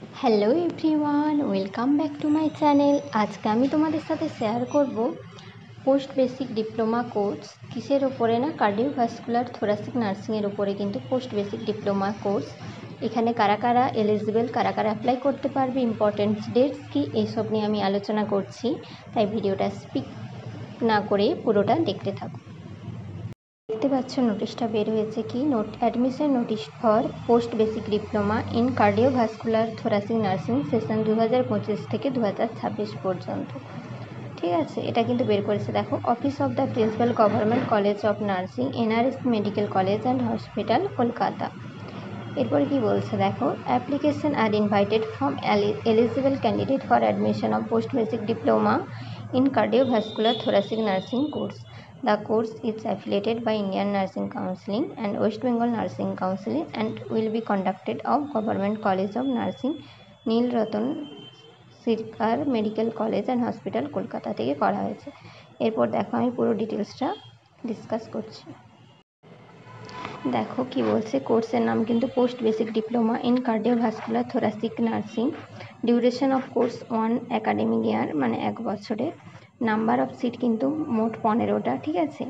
Hello everyone, welcome back to my channel. আজকে আমি তোমাদের সাথে শেয়ার করব পোস্ট বেসিক ডিপ্লোমা কোর্স কিসের ওপরে না, কার্ডিওভাস্কুলার থোরাসিক নার্সিংয়ের ওপরে কিন্তু পোস্ট বেসিক ডিপ্লোমা কোর্স। এখানে কারা কারা এলিজিবল, কারা কারা অ্যাপ্লাই করতে পারবে, ইম্পর্টেন্ট ডেটস কি, এইসব নিয়ে আমি আলোচনা করছি। তাই ভিডিওটা স্কিপ না করে পুরোটা দেখতে থাকো। দেখতে পাচ্ছ নোটিশটা বের হয়েছে কি, admission notice for post basic diploma in cardiovascular thoracic nursing session 2025 থেকে 2026 পর্যন্ত। ঠিক আছে, এটা কিন্তু বের করেছে দেখো, office of the principal government college of nursing, NRS medical college and hospital, Kolkata. এরপরে কি বলছে দেখো, application are invited from eligible candidate for admission of post basic diploma in cardiovascular thoracic nursing course. The course is affiliated by Indian Nursing Council and West Bengal Nursing Council and will be conducted of Government College of Nursing, Nil Ratan Sircar medical college and hospital, Kolkata থেকে করা হয়েছে। এরপর দেখো আমি পুরো ডিটেলসটা discuss করছি। দেখো কি বলছে, কোর্সের নাম কিন্তু post basic diploma in cardiovascular thoracic nursing. Duration of course 1 academic ইয়ার, মানে 1 বছরের। নাম্বার অফ সিট কিন্তু মোট 15টা। ঠিক আছে,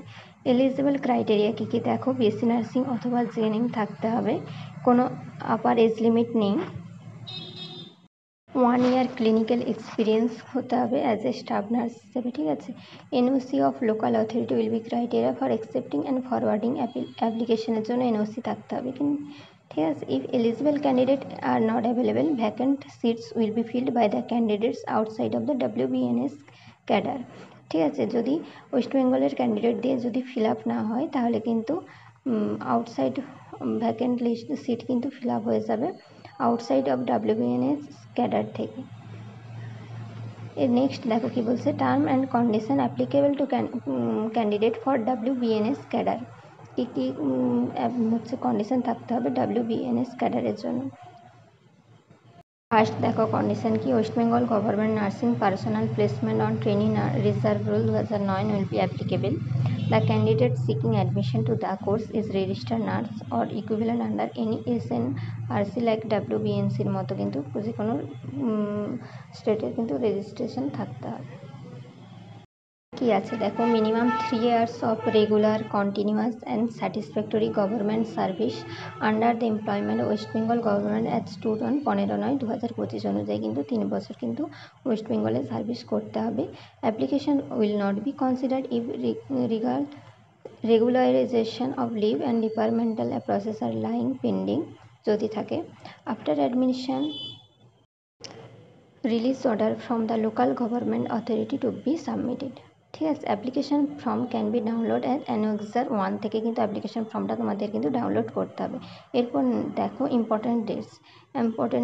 এলিজিবল ক্রাইটেরিয়া কী কী দেখো, বিএসসি নার্সিং অথবা জিএনএম থাকতে হবে, কোনো আপার এজ লিমিট নেই, 1 ইয়ার ক্লিনিক্যাল এক্সপিরিয়েন্স হতে হবে অ্যাজ এ স্টাফ নার্স হিসেবে। ঠিক আছে, NOC of local authority will be criteria for accepting and forwarding অ্যাপ্লিকেশনের জন্য এনওসি থাকতে হবে। ঠিক আছে, if eligible candidate are not available, vacant seats will be filled by the candidates outside of the WBNS cadre. ঠিক আছে, যদি West বেঙ্গলের ক্যান্ডিডেট দিয়ে যদি ফিল আপ না হয় তাহলে কিন্তু আউটসাইড ভ্যাকেন্ট লিস্ট সিট কিন্তু ফিল আপ হয়ে যাবে আউটসাইড অফ WBNS ক্যাডার থেকে। এর নেক্সট দেখো কি বলছে, term and condition applicable to candidate for WBNS cadre. কী কী হচ্ছে কন্ডিশন থাকতে হবে WBNS ক্যাডারের জন্য। ফার্স্ট দেখো কন্ডিশন কি, West Bengal government nursing personal placement on training reserve rule 2009 will be applicable. The candidate seeking admission to the course is registered nurse or equivalent under any SNRC like WBNC এর মতো কিন্তু যে কোনো স্টেটের কিন্তু registration থাকতে হবে। কি আছে দেখো, minimum 3 years of regular continuous and satisfactory government service under the employment West Bengal government as student 15/9/2025 অনুযায়ী কিন্তু 3 বছর কিন্তু ওয়েস্ট বেঙ্গলে সার্ভিস করতে হবে। Application will not be considered if regularisation of leave and departmental process are lying pending যদি থাকে। After admission release order from the local government authority to be submitted. ঠিক আছে, application form can be download as annexure 1 থেকে কিন্তু application ফর্মটা তোমাদের কিন্তু download করতে হবে। এরপর দেখো ইম্পর্ট্যান্ট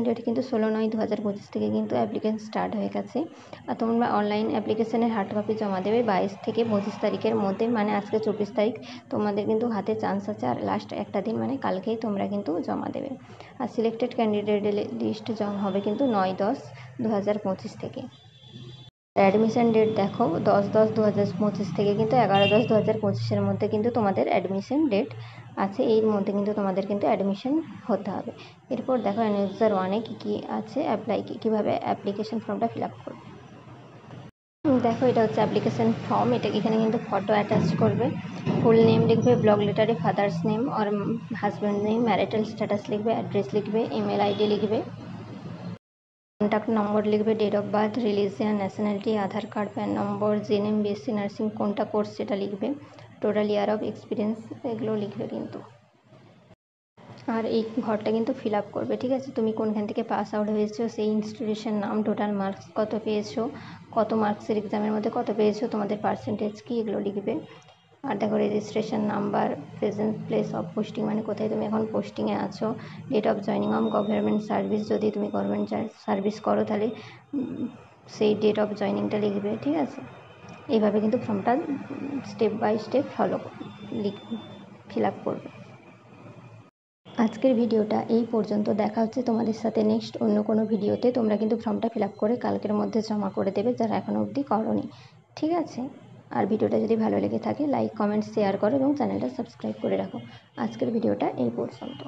ডেট কিন্তু 16/9/2025 থেকে কিন্তু অ্যাপ্লিকেশন স্টার্ট হয়ে গেছে। আর তোমরা অনলাইন অ্যাপ্লিকেশনের হার্ড কপি জমা দেবে 22 থেকে 25 তারিখের মধ্যে, মানে আজকে 24 তারিখ, তোমাদের কিন্তু হাতে চান্স আছে। আর লাস্ট একটা দিন মানে কালকেই তোমরা কিন্তু জমা দেবে। আর সিলেক্টেড ক্যান্ডিডেট লিস্ট জমা হবে কিন্তু 9/10/2025 থেকে। অ্যাডমিশন ডেট দেখো 10/10/2025 থেকে কিন্তু 11/10/2025 মধ্যে কিন্তু তোমাদের অ্যাডমিশন ডেট আছে, এর মধ্যে কিন্তু তোমাদের কিন্তু অ্যাডমিশন হতে হবে। এরপর দেখো অ্যানেক্সার 1-এ কী কী আছে, কীভাবে অ্যাপ্লিকেশন ফর্মটা ফিল আপ করবে। দেখো এটা হচ্ছে অ্যাপ্লিকেশন ফর্ম, এটা এখানে কিন্তু ফটো অ্যাটাচ করবে, ফুল নেম লিখবে, ব্লক লেটারে ফাদার্স নেম আর হাজব্যান্ড নেম, ম্যারিটাল স্ট্যাটাস লিখবে, অ্যাড্রেস লিখবে, ইমেল আইডি লিখবে, কন্ট্যাক্ট নম্বর লিখবে, date of birth, religion, nationality, Aadhaar card, PAN number, GNM, BSc nursing কোনটা কোর্স সেটা লিখবে, টোটাল ইয়ার অফ এক্সপিরিয়েন্স এগুলো লিখবে কিন্তু। আর এই ঘরটা কিন্তু ফিল আপ করবে। ঠিক আছে, তুমি কোনখান থেকে পাস আউট হয়েছো, সেই ইনস্টিটিউশন নাম, টোটাল মার্কস কত পেয়েছো, কত মার্কসের এক্সামের মধ্যে কত পেয়েছো, তোমাদের পার্সেন্টেজ কী, এগুলো লিখবে। আর দেখো registration number, present place of posting, মানে কোথায় তুমি এখন পোস্টিংয়ে আছো, date of joining of government service, যদি তুমি গভর্নমেন্ট সার্ভিস করো তাহলে সেই ডেট অফ জয়নিংটা লিখবে। ঠিক আছে, এইভাবে কিন্তু ফর্মটা step by step fill up করবে। আজকের ভিডিওটা এই পর্যন্ত, দেখা হচ্ছে তোমাদের সাথে নেক্সট অন্য কোনো ভিডিওতে। তোমরা কিন্তু ফর্মটা ফিল আপ করে কালকের মধ্যে জমা করে দেবে যারা এখনও অবধি করোনি। ঠিক আছে, আর ভিডিওটা যদি ভালো লেগে থাকে লাইক কমেন্ট শেয়ার করো এবং চ্যানেলটা সাবস্ক্রাইব করে রাখো। আজকের ভিডিওটা এই পর্যন্ত।